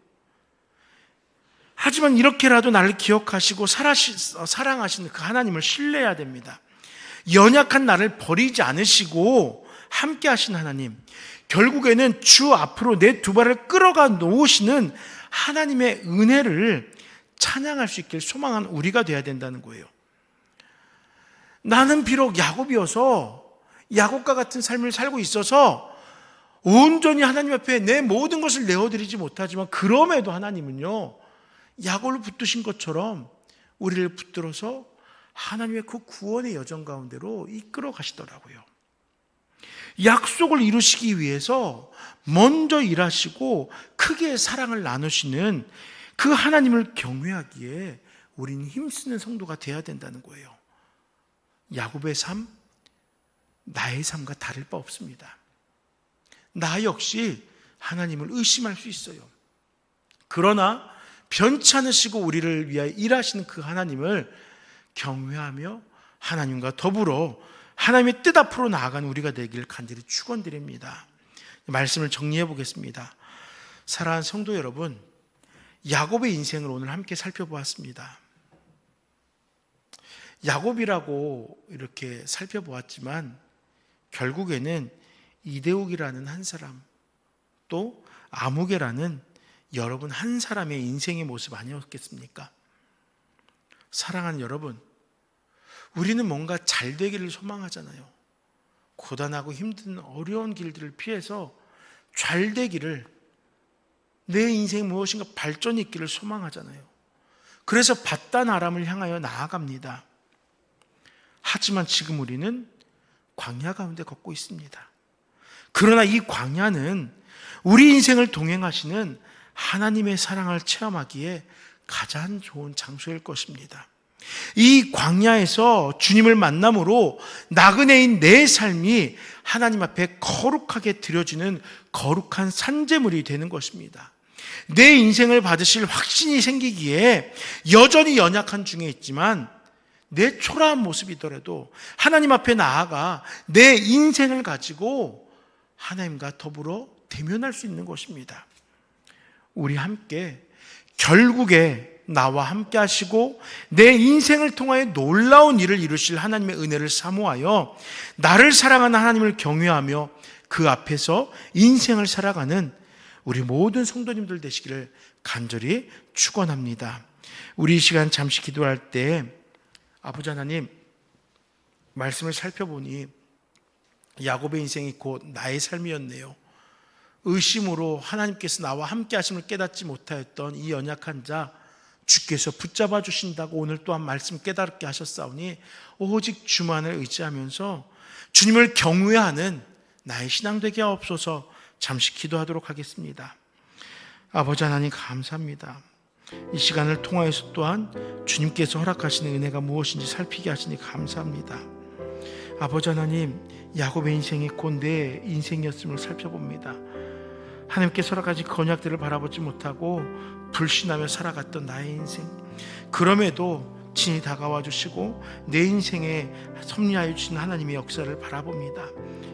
하지만 이렇게라도 나를 기억하시고 사랑하시는 그 하나님을 신뢰해야 됩니다. 연약한 나를 버리지 않으시고 함께 하신 하나님, 결국에는 주 앞으로 내 두 발을 끌어가 놓으시는 하나님의 은혜를 찬양할 수 있길 소망한 우리가 되어야 된다는 거예요. 나는 비록 야곱이어서 야곱과 같은 삶을 살고 있어서 온전히 하나님 앞에 내 모든 것을 내어드리지 못하지만 그럼에도 하나님은요, 야곱을 붙드신 것처럼 우리를 붙들어서 하나님의 그 구원의 여정 가운데로 이끌어 가시더라고요. 약속을 이루시기 위해서 먼저 일하시고 크게 사랑을 나누시는 그 하나님을 경외하기에 우리는 힘쓰는 성도가 되어야 된다는 거예요. 야곱의 삶, 나의 삶과 다를 바 없습니다. 나 역시 하나님을 의심할 수 있어요. 그러나 변치 않으시고 우리를 위하여 일하시는 그 하나님을 경외하며 하나님과 더불어 하나님의 뜻 앞으로 나아가는 우리가 되기를 간절히 축원드립니다. 말씀을 정리해 보겠습니다. 사랑하는 성도 여러분, 야곱의 인생을 오늘 함께 살펴보았습니다. 야곱이라고 이렇게 살펴보았지만 결국에는 이데옥이라는 한 사람, 또 아무개라는 여러분 한 사람의 인생의 모습 아니었겠습니까? 사랑하는 여러분, 우리는 뭔가 잘 되기를 소망하잖아요. 고단하고 힘든 어려운 길들을 피해서 잘 되기를, 내 인생이 무엇인가 발전이 있기를 소망하잖아요. 그래서 바단 아람을 향하여 나아갑니다. 하지만 지금 우리는 광야 가운데 걷고 있습니다. 그러나 이 광야는 우리 인생을 동행하시는 하나님의 사랑을 체험하기에 가장 좋은 장소일 것입니다. 이 광야에서 주님을 만남으로 나그네인 내 삶이 하나님 앞에 거룩하게 드려지는 거룩한 산제물이 되는 것입니다. 내 인생을 받으실 확신이 생기기에 여전히 연약한 중에 있지만 내 초라한 모습이더라도 하나님 앞에 나아가 내 인생을 가지고 하나님과 더불어 대면할 수 있는 것입니다. 우리 함께 결국에 나와 함께 하시고 내 인생을 통하여 놀라운 일을 이루실 하나님의 은혜를 사모하여 나를 사랑하는 하나님을 경외하며 그 앞에서 인생을 살아가는 우리 모든 성도님들 되시기를 간절히 축원합니다. 우리 이 시간 잠시 기도할 때 아버지 하나님, 말씀을 살펴보니 야곱의 인생이 곧 나의 삶이었네요. 의심으로 하나님께서 나와 함께 하심을 깨닫지 못하였던 이 연약한 자 주께서 붙잡아 주신다고 오늘 또한 말씀 깨닫게 하셨사오니 오직 주만을 의지하면서 주님을 경외하는 나의 신앙 되게 하옵소서. 잠시 기도하도록 하겠습니다. 아버지 하나님 감사합니다. 이 시간을 통하여서 또한 주님께서 허락하시는 은혜가 무엇인지 살피게 하시니 감사합니다. 아버지 하나님, 야곱의 인생이 곧 내 인생이었음을 살펴봅니다. 하나님께서 허락하신 언약들을 바라보지 못하고 불신하며 살아갔던 나의 인생, 그럼에도 친히 다가와 주시고 내 인생에 섭리하여 주신 하나님의 역사를 바라봅니다.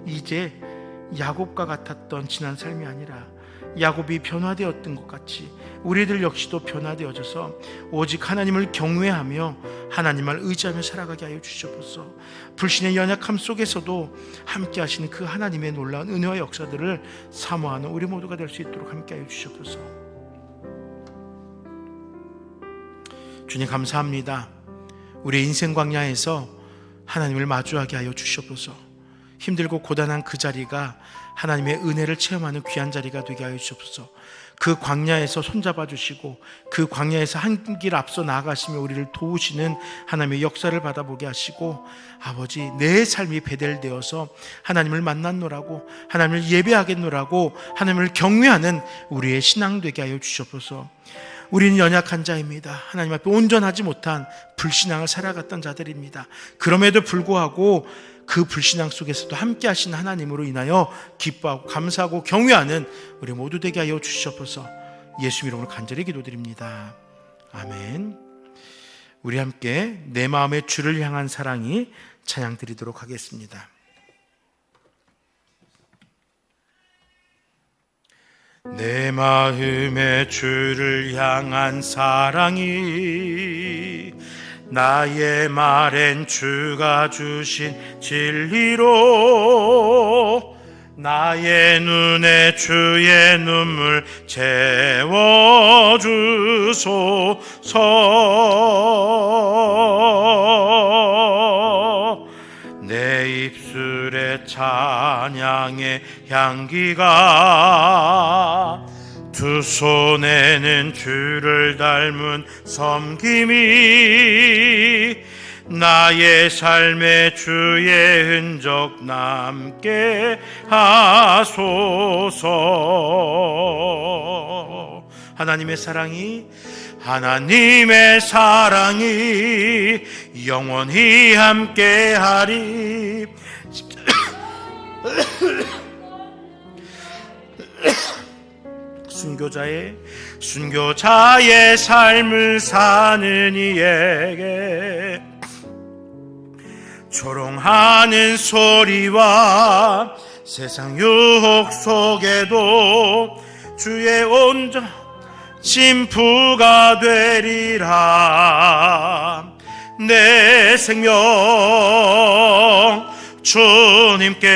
이제 야곱과 같았던 지난 삶이 아니라 야곱이 변화되었던 것 같이 우리들 역시도 변화되어져서 오직 하나님을 경외하며 하나님을 의지하며 살아가게 하여 주시옵소서. 불신의 연약함 속에서도 함께 하시는 그 하나님의 놀라운 은혜와 역사들을 사모하는 우리 모두가 될 수 있도록 함께 하여 주시옵소서. 주님 감사합니다. 우리의 인생 광야에서 하나님을 마주하게 하여 주시옵소서. 힘들고 고단한 그 자리가 하나님의 은혜를 체험하는 귀한 자리가 되게 하여 주시옵소서. 그 광야에서 손잡아 주시고 그 광야에서 한 길 앞서 나아가시며 우리를 도우시는 하나님의 역사를 받아보게 하시고, 아버지 내 삶이 베델되어서 하나님을 만났노라고, 하나님을 예배하겠노라고, 하나님을 경외하는 우리의 신앙 되게 하여 주시옵소서. 우리는 연약한 자입니다. 하나님 앞에 온전하지 못한 불신앙을 살아갔던 자들입니다. 그럼에도 불구하고 그 불신앙 속에서도 함께 하신 하나님으로 인하여 기뻐하고 감사하고 경외하는 우리 모두 되게 하여 주시옵소서. 예수 이름으로 간절히 기도드립니다. 아멘. 우리 함께 내 마음의 주를 향한 사랑이 찬양 드리도록 하겠습니다. 내 마음의 주를 향한 사랑이 나의 말엔 주가 주신 진리로 나의 눈에 주의 눈물 채워주소서. 내 입술에 찬양의 향기가 두 손에는 주를 닮은 섬김이 나의 삶에 주의 흔적 남게 하소서. 하나님의 사랑이 영원히 함께하리. 순교자의 삶을 사는 이에게 조롱하는 소리와 세상 유혹 속에도 주의 온전 진프가 되리라. 내 생명 주님께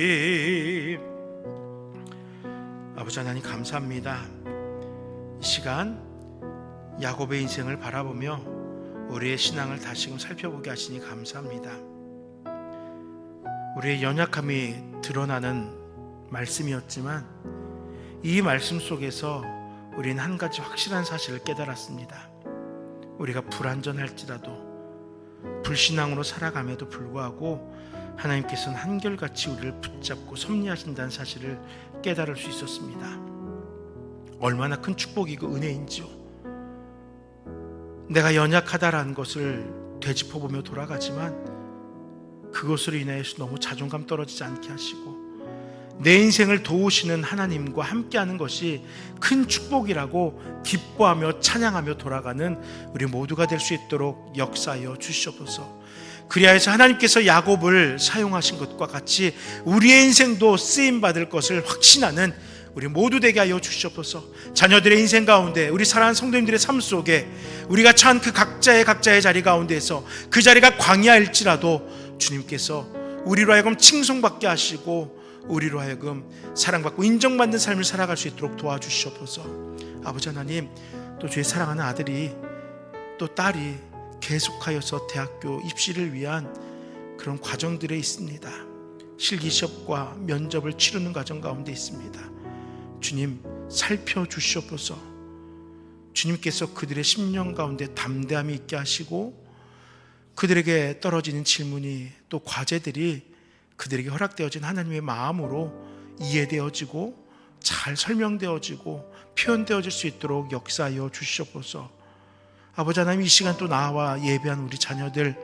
드리리. 아버지 하나님 감사합니다. 이 시간 야곱의 인생을 바라보며 우리의 신앙을 다시금 살펴보게 하시니 감사합니다. 우리의 연약함이 드러나는 말씀이었지만 이 말씀 속에서 우리는 한 가지 확실한 사실을 깨달았습니다. 우리가 불완전할지라도 불신앙으로 살아감에도 불구하고 하나님께서는 한결같이 우리를 붙잡고 섭리하신다는 사실을 깨달을 수 있었습니다. 얼마나 큰 축복이고 은혜인지요. 내가 연약하다라는 것을 되짚어보며 돌아가지만 그것으로 인하여서 너무 자존감 떨어지지 않게 하시고 내 인생을 도우시는 하나님과 함께하는 것이 큰 축복이라고 기뻐하며 찬양하며 돌아가는 우리 모두가 될 수 있도록 역사하여 주시옵소서. 그리하여서 하나님께서 야곱을 사용하신 것과 같이 우리의 인생도 쓰임받을 것을 확신하는 우리 모두 되게 하여 주시옵소서. 자녀들의 인생 가운데, 우리 사랑하는 성도님들의 삶 속에 우리가 처한 그 각자의 자리 가운데에서 그 자리가 광야일지라도 주님께서 우리로 하여금 칭송받게 하시고 우리로 하여금 사랑받고 인정받는 삶을 살아갈 수 있도록 도와주시옵소서. 아버지 하나님, 또 주의 사랑하는 아들이 또 딸이 계속하여서 대학교 입시를 위한 그런 과정들에 있습니다. 실기시험과 면접을 치르는 과정 가운데 있습니다. 주님 살펴주시옵소서. 주님께서 그들의 심령 가운데 담대함이 있게 하시고 그들에게 떨어지는 질문이 또 과제들이 그들에게 허락되어진 하나님의 마음으로 이해되어지고 잘 설명되어지고 표현되어질 수 있도록 역사하여 주시옵소서. 아버지 하나님, 이 시간 또 나와 예배한 우리 자녀들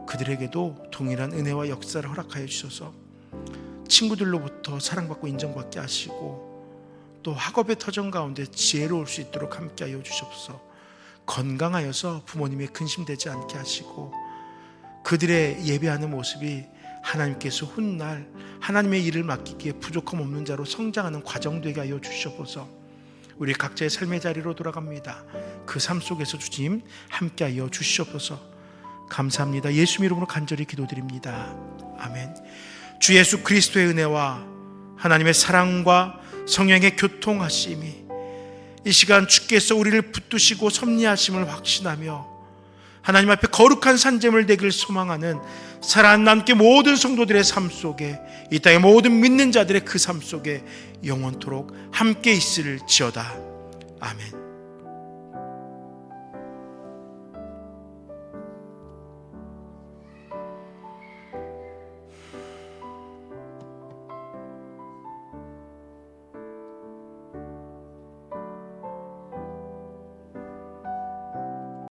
그들에게도 동일한 은혜와 역사를 허락하여 주셔서 친구들로부터 사랑받고 인정받게 하시고 또 학업의 터전 가운데 지혜로울 수 있도록 함께하여 주시옵소서. 건강하여서 부모님의 근심되지 않게 하시고 그들의 예배하는 모습이 하나님께서 훗날 하나님의 일을 맡기기에 부족함 없는 자로 성장하는 과정 되게 하여 주시옵소서. 우리 각자의 삶의 자리로 돌아갑니다. 그 삶 속에서 주님 함께하여 주시옵소서. 감사합니다. 예수 이름으로 간절히 기도드립니다. 아멘. 주 예수 그리스도의 은혜와 하나님의 사랑과 성령의 교통하심이 이 시간 주께서 우리를 붙드시고 섭리하심을 확신하며 하나님 앞에 거룩한 산재물 되기를 소망하는 사랑하는 함께 모든 성도들의 삶 속에 이 땅의 모든 믿는 자들의 그 삶 속에 영원토록 함께 있을지어다. 아멘.